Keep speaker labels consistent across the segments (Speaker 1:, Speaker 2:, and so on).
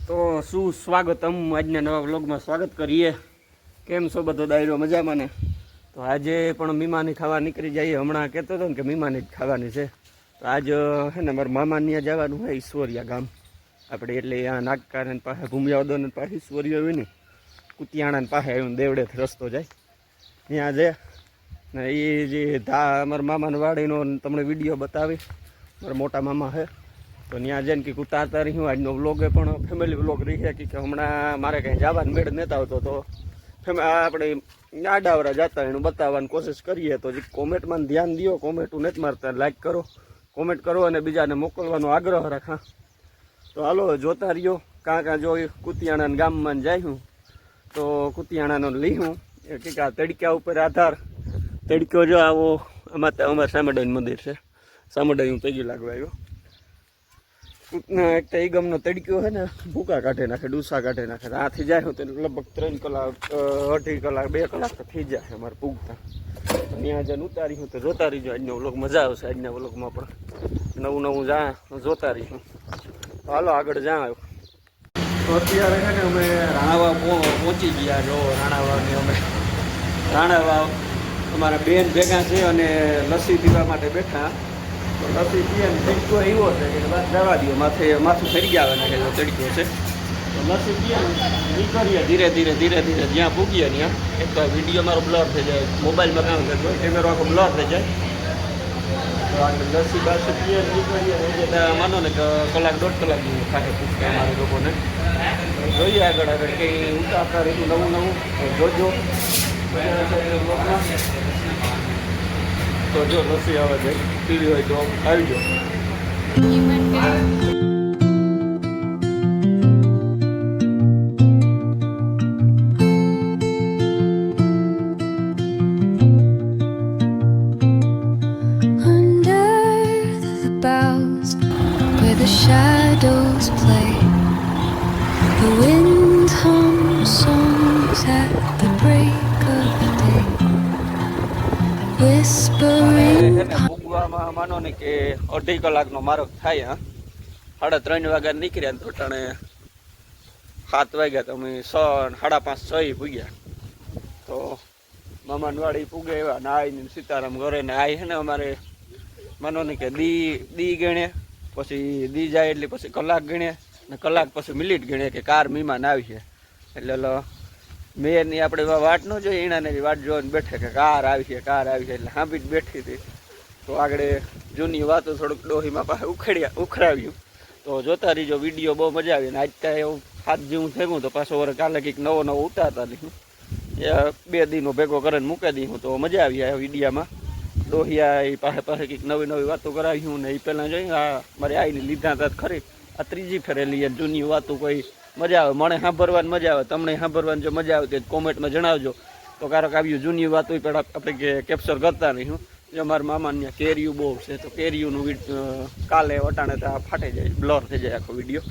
Speaker 1: તો સુસ્વાગતમ આજના નવા વ્લોગમાં સ્વાગત કરીએ. કેમ છો બધો દાયરો મજામાં ને? તો આજે પણ મીમાની ખાવા નીકળી જઈએ. હમણાં કહેતો હતો ને કે મીમાની જ ખાવાની છે. તો આજ હે ને મારા મામાને ત્યાં જવાનું હોય ઈશ્વરિયા ગામ આપણે, એટલે આ નાગકારન પાસે ભૂમિયાવદન પાસે ઈશ્વરિયા હોય ને કુતિયાણા પાસે આવ્યું દેવડેથી રસ્તો જાય ત્યાં જે ને એ જે અમારા મામાના વાડીનો તમને વિડીયો બતાવી. મારા મોટા મામા છે તો ત્યાં જઈને કે ઉતારતા રહ્યું. આજનો વ્લોગ એ પણ ફેમિલી વ્લોગ રહી છે કે હમણાં મારે કંઈ જવાનું મેળ નહોતા આવતો, તો આપણે આડાવરા જતા એનું બતાવવાની કોશિશ કરીએ. તો જે કોમેન્ટમાં ધ્યાન દો, કોમેન્ટું નથી મારતા, લાઈક કરો, કોમેન્ટ કરો અને બીજાને મોકલવાનો આગ્રહ રાખા. તો હાલો જોતા રહ્યો. કાં જો કુતિયાણા ગામમાં જાય તો કુતિયાણાનો લીહું એ કંઈક આ તડક્યા ઉપર આધાર તડક્યો જો આવો. અમારે સામડાઈનું મંદિર છે, સામડાઈ તૈગી લાગવા આવ્યો. એક તો એ ગમનો તડક્યો છે ને ભૂકા કાઢી નાખે, ડૂસા કાઢી નાખે. આથી જાય તો લગભગ 3 કલાક 2.5 કલાક 2 કલાક તો થઈ જાય અમારે પૂગતા. ત્યાં જઈને ઉતારીશું તો જોતા રહીજો. આજનો વ્લોગ મજા આવશે. આજના વ્લોગમાં પણ નવું જોતા રહીશું. તો હાલો આગળ આવ્યો. તો અત્યારે છે ને અમે રાણાવાવ પહોંચી ગયા. જો રાણાવાવની અમે રાણાવાવ અમારા બેન ભેગા છે અને લસ્સી પીવા માટે બેઠા. તો લસ્સી પીએ ને તડકો એવો છે કે બસ જવા દો, માથું ફરી ગયા આવે ને કે તડકો છે. તો લસ્સી પીએ ને નીકળીએ ધીરે ધીરે જ્યાં પૂગીએ ત્યાં. એક તો વિડીયો મારો બ્લર થઈ જાય, મોબાઈલમાં કામ કરતો હોય કેમેરો આખો બ્લર થઈ જાય. તો આપણે લસ્સી બાસી પીએ નીકળીએ માનો ને કે કલાક 1.5 કલાક ખાતે પૂછતા અમારે લોકોને. જોઈએ આગળ કંઈ ઉતારતા રહીશું નવું જોજો. તો જો લસ્સી આવે છે, પીવી હોય તો આવી જાઓ.
Speaker 2: Shadows play, the wind hums songs at the break of day, whispering.
Speaker 1: ભૂગવામાં માનો ને કે 2.5 કલાકનો માર્ગ થાય. 3:30 વાગ્યા નીકળ્યા તો ટાણે 7 વાગ્યા તો અમે 5:30 પૂગ્યા. તો મામાની વાડી પૂગે એવા નાઈને સીતારામ ઘરે ને આઈ છે ને અમારે માનો ને કે દી ગણે, પછી દી જાય એટલે પછી કલાક ગણે ને કલાક પછી મિનિટ ગણે કે કાર મહેમાન આવી છે. એટલે મેયરની આપણે વાટ ન જોઈએ, એનાને વાટ જોઈને બેઠે કે કાર આવી છે એટલે હાંભી જ બેઠી હતી. તો આગળ જૂની વાતો થોડુંક ડોહીમાં પાસે ઉખડાવ્યું. તો જોતા રહીજો વિડીયો, બહુ મજા આવી. ને આજ ત્યાં એવું 7 જેવું થયું તો પાછો વરે કાલે કંઈક નવો ઉતારતા લઈશું. 2 દિનો ભેગો કરીને મૂકી દઈશું. તો મજા આવી આ વિડીયામાં. ડોહિયા એ પાસે કંઈક નવી વાતો કરાવ્યું ને એ પહેલાં જોઈ આ મારે આવીને લીધા હતા ખરી. આ 3જી ફેરેલી જૂની વાતો કોઈ મજા આવે, મને સાંભળવાની મજા આવે, તમને સાંભળવાની જો મજા આવે તો કોમેન્ટમાં જણાવજો. તો કારક આવ્યું જૂની વાતો પણ આપણે કેપ્ચર કરતા રહીશું. જો મારા મામાને ત્યાં કેરીયું બહુ છે તો કેરીયુંનું કાલે વટાણે ત્યાં ફાટી જાય, બ્લર થઈ જાય આખો વિડીયો.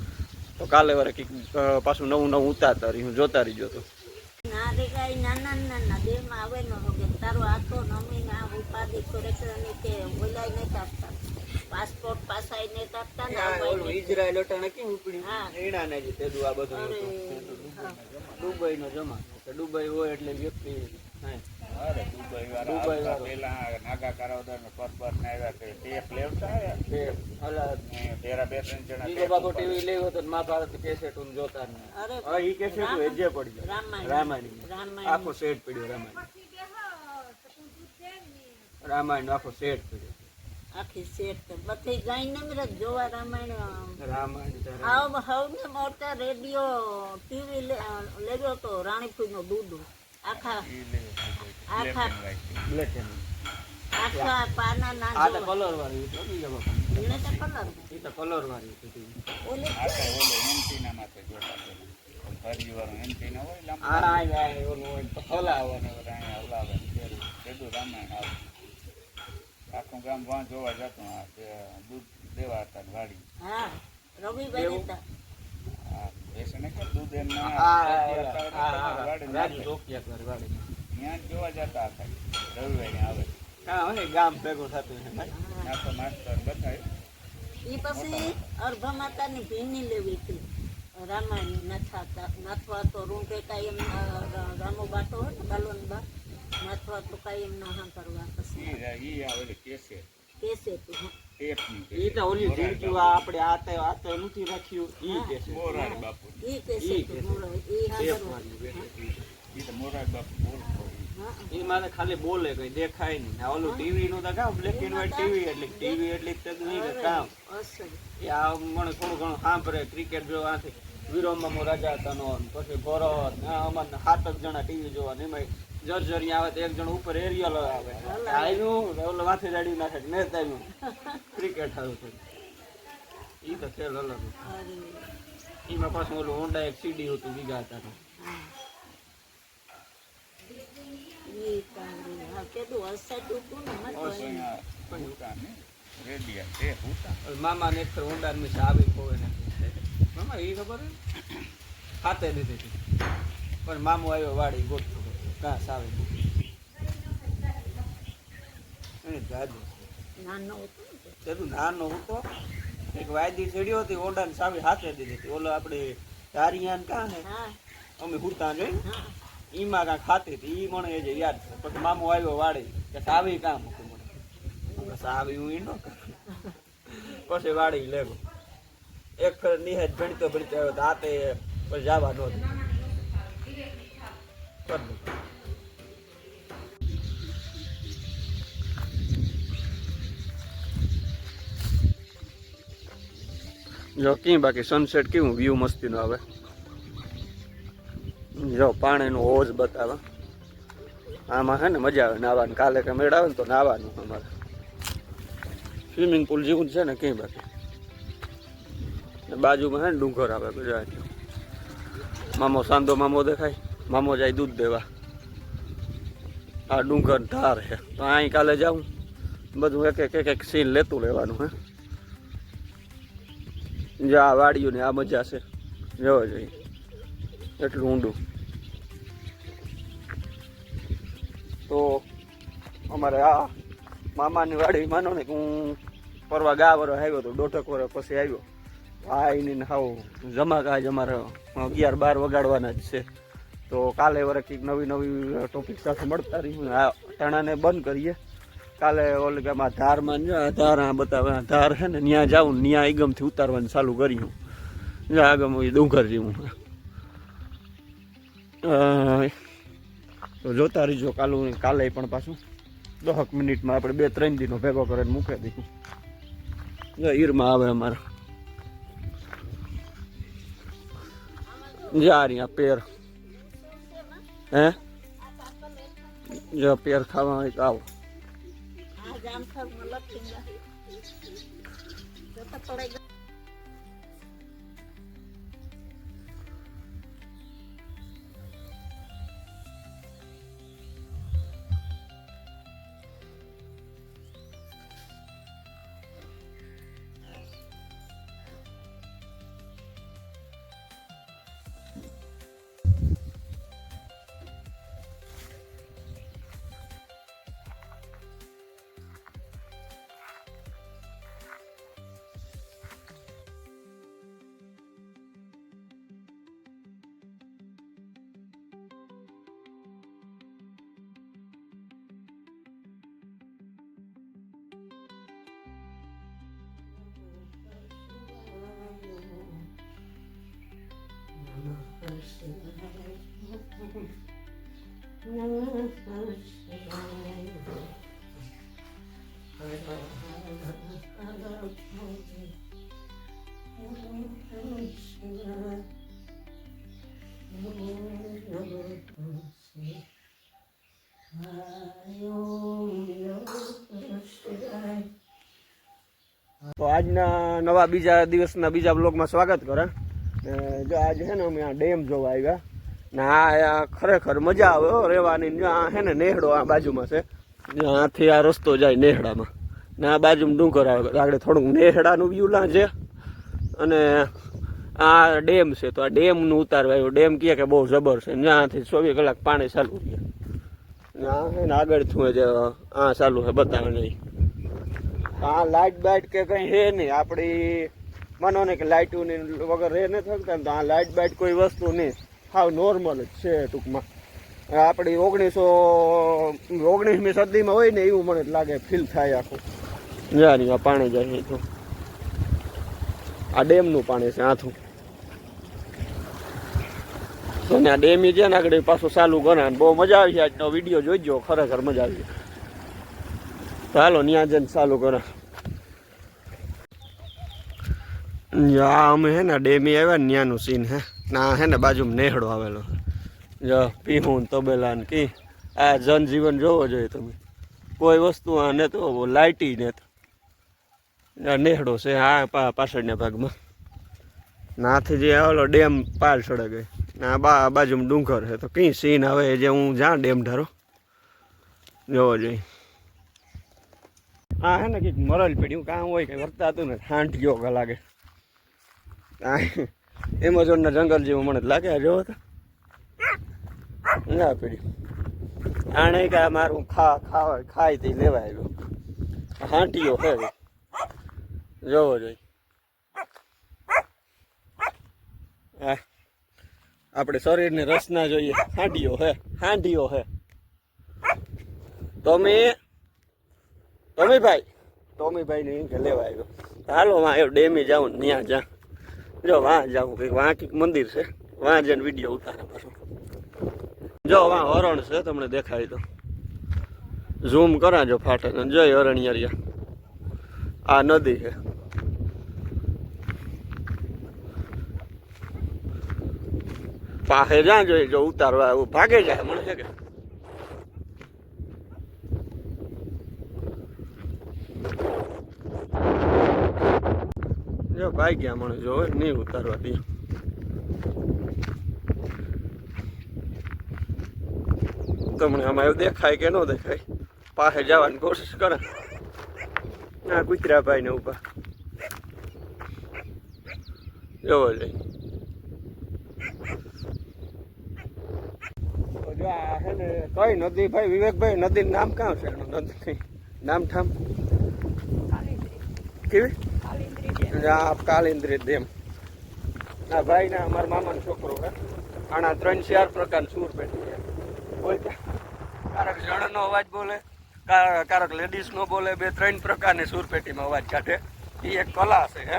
Speaker 1: તો કાલે વારે કંઈક પાછું નવું ઉતારતા રહીશું, જોતા રહીજો. તો
Speaker 3: નાના દેહમાં આવે ન કે તારો આખો નમીને આ ઉપાધિ કરે છે અને કે બોલાય નહીં કાપતા, પાસપોર્ટ પાસાઈ નહીં કાપતા ને
Speaker 1: ઇઝરાયલ અટાણે કેમ ઉપડ્યું? હા, એના ને જ તેદું આ બધું દુબઈ નો જમાનો કે દુબઈ હોય એટલે વ્યક્તિ દુબઈ વાળા પેલા નાગા કરાવદાર ને પર ને આવ્યા કે ટેપ લેવતા તેરા 2-3 જણા ઈ બાબો ટીવી લેવો તો મહાભારત કેસેટ ઉન જોતા ને. અરે ઈ કેસેટ વેજે પડ્યો રામાયણ આખો સેટ પડ્યો. રામાયણ આખો સેટ પડ્યો,
Speaker 3: આખી સેટ બધી ગાઈને મેં જોવા રામાયણ. હવે મોટા રેડિયો ટીવી લેવો તો રાણીપુર નો દૂધ આખા
Speaker 1: બ્લેક એન્ડ
Speaker 3: આખા પાના ના
Speaker 1: આ કલર વાળી હતો બીજો
Speaker 3: એને તો
Speaker 1: કલર વાળી હતી.
Speaker 3: ઓલે
Speaker 4: એન્ટીના માટે જોતા પરિવારો એન્ટીના હોય
Speaker 1: ઓલું હોય તો હલાવવાનો
Speaker 4: હલાવે બધું રામાયણ આવે. આખું ગામ વાં જોવા જતું દૂધ દેવા હતા વાડી.
Speaker 3: હા, રવિભાઈ હતા.
Speaker 4: બેસને કે દૂધ એમ જોવા જતા હતા રવિવારે આવે.
Speaker 1: ગામ ભેગું થતું
Speaker 4: માસ્ટર બતાવ્યું.
Speaker 3: એ પછી અર્ભા માતાની ભીની લેવી હતી. રામાયણ નાથવા તો રૂંઢે કાયમ રામો બાટો હોય ને બાલોન બા નાથવા તો કાયમ ના હા કરવા પછી
Speaker 4: ઈ આવે કેસે
Speaker 3: કેસે તું
Speaker 4: ટેપની
Speaker 1: ઈ તો ઓલી જિંદગી આપણે આતે નથી રાખ્યું ઈ કે છે
Speaker 4: મોરારી બાપુ
Speaker 3: ઈ કેસે તું મોરો ઈ હા કરવા
Speaker 4: ઈ તો મોરારી બાપુ બોલતો
Speaker 1: ઈ મારે ખાલી બોલે કઈ દેખાય નહીં આ ઓલું ટીવી નું તો કામ બ્લેક એન્ડ વ્હાઈટ ટીવી એટલે જ નહીં કે કામ
Speaker 3: અસર
Speaker 1: એ આ મને થોડું ઘણું સાંભળે ક્રિકેટ જોવાથી વીરોમાં રાજા તનો પછી ભરત અમારે 7 જણા ટીવી જોવા એમાં જર્જરી આવે તો એક જણ ઉપર એરિયલ આવે આવ્યું ઓલો માથે જાડી નાખે મેચ આવ્યું ક્રિકેટ સારું થયું ઈ તો ખેલ અલગ એમાં પાછું ઓલું હોન્ડા એક સીડી હતું બીજા હતા
Speaker 3: ઈ કાંઈ હા કેદું અસર હતું ને મત
Speaker 4: રેડિયા છે ઉતા
Speaker 1: મામા ને એક હોન્ડા ની આવી કોઈ ને મામા એ ખબર ખાતે દીધી પણ મામો આવ્યો વાડી ગોઠવો ઘાસ આવે જાદુ
Speaker 3: નાનો હતો
Speaker 1: તેનું નાનો હતો એક વાયદી ચડ્યો હતી ઓડા ને સાવી હાથે દીધી હતી ઓલો આપણે ધારિયાન કાં ને
Speaker 3: હા
Speaker 1: અમે હુતા જોઈ
Speaker 3: હા
Speaker 1: ઈમાં કાંઈ ખાતી હતી ઈ મને જે યાદ છે પછી મામો આવ્યો વાડી કે સાવી કામ હતું મને સાવી હું ઈ ન પછી વાડી લેવો એક ફેર નિહાજ ભણતો આવ્યો તો આતે પછી જવા નહોતું જો કી બાકી સનસેટ કેવું વ્યૂ મસ્તીનો આવે જો પાણીનો હોજ બતાવે આમાં હે ને મજા આવે નાહવાની કાલે કે મેળ આવે ને તો નાહવાનું અમારે સ્વિમિંગ પુલ જેવું છે ને ક્યાંય બાકી બાજુમાં હે ને ડુંગર આવે ગુજરાત મામો સાંદો મામો દેખાય મામો જાય દૂધ દેવા આ ડુંગર ધાર છે તો અહીં કાલે જાઉં બધું એક સીન લેતું લેવાનું હે જે આ વાડીઓની આ મજા છે જોવા જોઈએ એટલું ઊંડું તો અમારે આ મામાની વાડી માનો ને કે હું પરવા ગા વર્ષ આવ્યો તો 1.5 વર્ષ પછી આવ્યો આ એને હાવ જમા જ અમારે 11-12 વગાડવાના જ છે તો કાલે વરે કંઈક નવી ટોપિક સાથે મળતા રહીશું આ ટાણાને બંધ કરીએ કાલે ઓલી કે આમાં ધારમાં ધાર આ બતાવે ધાર છે ને ત્યાં જાઉં ત્યાં આગમથી ઉતારવાનું ચાલુ કર્યું જ્યાં આગમ ડુંગર જેવું તો જોતા રહીજો કાલે પણ પાછું 10 મિનિટમાં આપણે 2-3 દિનો ભેગો કરીને મૂકી દઈશું ઈરમાં આવે અમારે જા રહ્યા પેર હે જો પેર ખાવા હોય તો આવો
Speaker 3: આ જામફળ માં લખી દે તો પડે
Speaker 1: તો આજના નવા બીજા દિવસના બીજા બ્લોગમાં સ્વાગત કરે જો આજે છે ને અમે આ ડેમ જોવા આવ્યા ને આ ખરેખર મજા આવે રહેવાની આ છે ને નેહડો આ બાજુમાં છે આથી આ રસ્તો જાય નેહડામાં ને આ બાજુમાં ડુંગર આવે આગળ થોડુંક નેહડાનું વ્યૂ લાગે અને આ ડેમ છે તો આ ડેમનું ઉતારવા આવ્યો ડેમ કહે કે બહુ જબર છે ત્યાંથી 24 કલાક પાણી ચાલુ રહે આ છે ને આગળ થયું જે આ ચાલુ છે બતાવે નહીં આ લાઇટ બાઇટ કે કંઈ છે નહીં આપણી માનો ને કે લાઇટું ને વગર રહે નથી શકતા ને, તો આ લાઇટ બાઇટ કોઈ વસ્તુ નહીં, હાવ નોર્મલ જ છે ટૂંકમાં. આપણી 19મી સદીમાં હોય ને એવું મને લાગે, ફીલ થાય આખું. જારી આ પાણી જાય તો આ ડેમનું પાણી છે આથું. તો ને આ ડેમી છે ને આગળ પાછું ચાલુ કરે. બહુ મજા આવી. આજનો વિડીયો જોઈજો, ખરેખર મજા આવી. તો હાલો ત્યાં જઈને ચાલુ કરે. આ અમે હે ને ડેમી આવ્યા ને ત્યાંનું સીન હે. ના હે ને બાજુમાં નેહડો આવેલો. જો પીહું તબેલા ને કી આ જનજીવન જોવો જોઈએ તમે. કોઈ વસ્તુ આ ને તો લાઇટી ને નેહડો છે આ પાછળના ભાગમાં. નાથી જે આવેલો ડેમ પાર ચડે ગઈ. ના બાજુમાં ડુંગર છે. તો કઈ સીન આવે જે હું જ્યાં ડેમ ઢારો જોવો જોઈએ. હા હે ને કંઈક મરલ પડ્યું કામ હોય કે વર્તા હતું ને હાંઠ ગયો લાગે. એમેઝોનના જંગલ જેવું મને લાગે. જોવો તો ના પડ્યું આણે કે મારું ખાય તે લેવા આવ્યો. હાંટીઓ હે જોવો જોઈએ. હા આપણે શરીરની રચના જોઈએ. હાંડીઓ હે ટોમીભાઈ ને કે લેવા આવ્યો. હાલો વાં આવ્યો ડેમી જાઉં ને ત્યાં જા. જો વાં જાઉં કંઈક વાં કંઈક મંદિર છે. વાં જઈને વિડીયો ઉતારે પાછો. જો વાં હરણ છે, તમને દેખાય તો ઝૂમ કરાજો ફાટે. જોઈ હરણિયા આ નદી છે. પાસે જ્યાં જોઈએ જો ઉતારવા એવું ભાગે જાય મને છે કે. જો ભાઈ ગયા મને જો નહીં ઉતારવા દે. તમને આમાં એવું દેખાય કે ન દેખાય? પાસે જવાની કોશિશ કરે. ના કુતરા ભાઈ ને ઉભા જોવો જોઈએ. જો આ છે ને કઈ નદી ભાઈ વિવેકભાઈ નદીનું નામ ક્યાં છે? નદી નામ ઠામ કેવી? કાલિંદ્રી ડેમ. આ ભાઈ ના અમારા મામાનો છોકરો હે. આના 3-4 પ્રકારની સૂર પેટી છે. કોઈ કારક જણનો અવાજ બોલે, કારક લેડીઝ નો બોલે. 2-3 પ્રકારની સૂર પેટીમાં અવાજ કાઢે. એ એક કલા છે. હે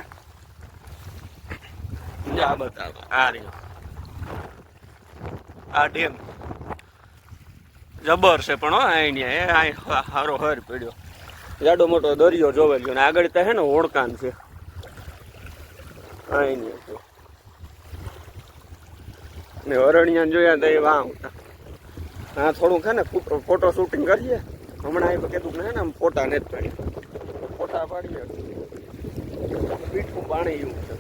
Speaker 1: આ બતાવો આ રહ્યો આ ડેમ જબર છે. પણ અહીંયા હારો હર પડ્યો. જાડો મોટો દરિયો જોવે છે. આગળ તો હે ને ઓળખાણ છે. ને હરણિયા જોયા તો એ વાહ. હા થોડુંક છે ને ફોટો શૂટિંગ કરીએ હમણાં. એ કીધું ને આમ ફોટા ને જ પાડીએ. ફોટા પાડીએ. મીઠું પાણી એવું છે.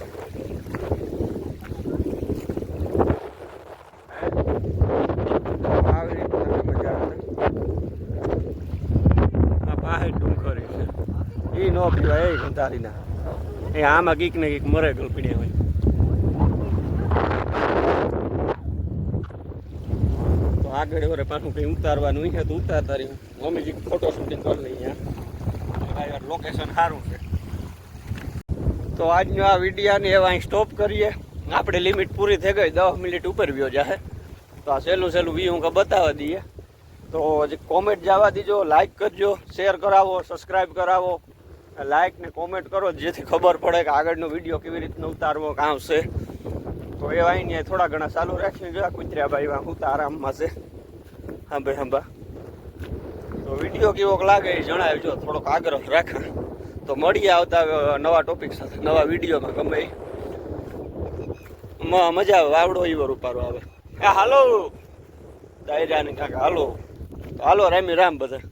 Speaker 1: આવી રીતના મજા આવે. આ પાસે ડુંગરી છે. એ ન પીવાય એ ઉતારી ના. એ આમાં કીક ને કીક મરે ગયું પીડ્યા હોય. તો આગળ વરે પાછું કંઈ ઉતારવાનું છે તો ઉતારતા રહ્યું. મમ્મી ફોટો શૂટિંગ કરી લઈએ. લોકેશન સારું છે. તો આજનો આ વિડીયાને એવા અહીં સ્ટોપ કરીએ. આપણે લિમિટ પૂરી થઈ ગઈ. 10 મિનિટ ઉપર વ્યો જાય. તો આ સહેલું વ્યૂ બતાવવા દઈએ. તો હજી કોમેન્ટ જવા દીજો, લાઈક કરજો, શેર કરાવો, સબસ્ક્રાઈબ કરાવો. લાઈક ને કોમેન્ટ કરો જેથી ખબર પડે કે આગળનો વિડીયો કેવી રીતનો ઉતારવો કામ છે. તો એ વાઈને થોડા ઘણા ચાલુ રાખીને જોયા કુતર્યા ભાઈ હું તો આરામમાં છે. હા ભાઈ હા. તો વિડીયો કેવોક લાગે એ જણાવજો. થોડોક આગ્રહ રાખા. તો મળીએ આવતા નવા ટોપિક સાથે નવા વિડીયોમાં. ગમે મજા આવે. વાવડો ઈવર ઉપારો આવે. હા હાલો દાયરા ને કાકા હાલો. હાલો રામી રામ બધા.